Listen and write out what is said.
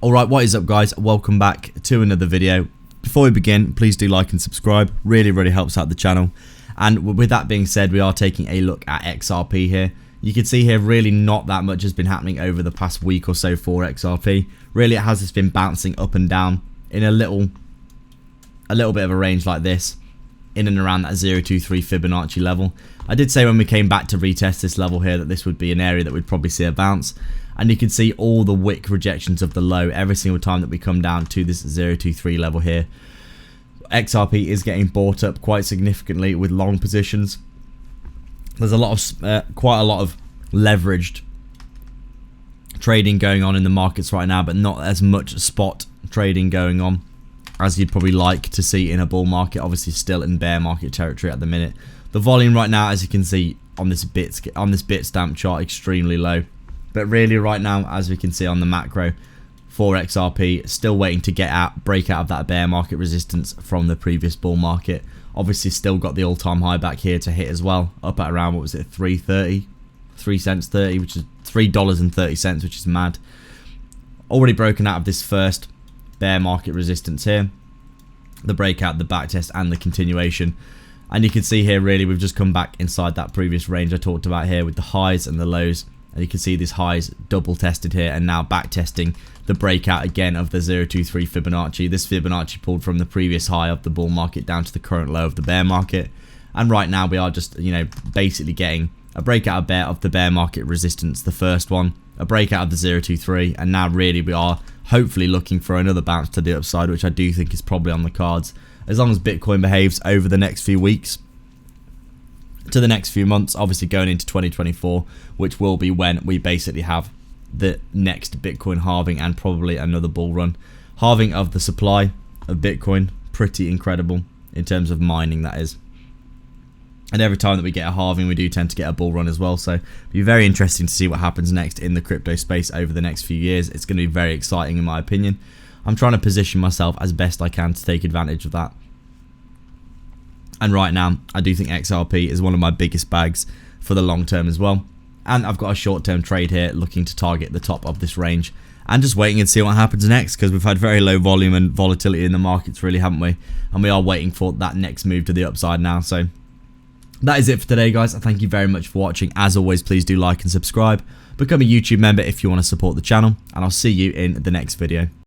Alright, what is up guys? Welcome back to another video. Before we begin, please do like and subscribe. Really helps out the channel. And with that being said, we are taking a look at XRP here. You can see here really not that much has been happening over the past week or so for XRP. Really it has just been bouncing up and down in a little bit of a range like this, in and around that 0.23 Fibonacci level. I did say when we came back to retest this level here that this would be an area that we'd probably see a bounce. And you can see all the wick rejections of the low every single time that we come down to this 0.23 level here. XRP is getting bought up quite significantly with long positions. There's quite a lot of leveraged trading going on in the markets right now, but not as much spot trading going on as you'd probably like to see in a bull market. Obviously still in bear market territory at the minute. The volume right now, as you can see on this Bitstamp chart, extremely low. But really right now, as we can see on the macro for XRP, still waiting to break out of that bear market resistance from the previous bull market. Obviously still got the all-time high back here to hit as well, up at around, what was it, 3.30, 3 cents 30, which is $3.30, which is mad. Already broken out of this first bear market resistance here, the breakout, the backtest, and the continuation. And you can see here really we've just come back inside that previous range I talked about here with the highs and the lows. And you can see these highs double tested here and now back testing the breakout again of the 0.23 Fibonacci. This Fibonacci pulled from the previous high of the bull market down to the current low of the bear market. And right now we are just, basically getting a breakout of the bear market resistance, the first one, a breakout of the 0.23, and now really we are hopefully looking for another bounce to the upside, which I do think is probably on the cards as long as Bitcoin behaves over the next few weeks to the next few months, obviously going into 2024, which will be when we basically have the next Bitcoin halving and probably another bull run. Halving of the supply of Bitcoin, pretty incredible in terms of mining, that is. And every time that we get a halving, we do tend to get a bull run as well. So it'll be very interesting to see what happens next in the crypto space over the next few years. It's going to be very exciting in my opinion. I'm trying to position myself as best I can to take advantage of that. And right now, I do think XRP is one of my biggest bags for the long term as well. And I've got a short term trade here looking to target the top of this range. And just waiting and see what happens next, because we've had very low volume and volatility in the markets really, haven't we? And we are waiting for that next move to the upside now. So that is it for today, guys. Thank you very much for watching. As always, please do like and subscribe. Become a YouTube member if you want to support the channel. And I'll see you in the next video.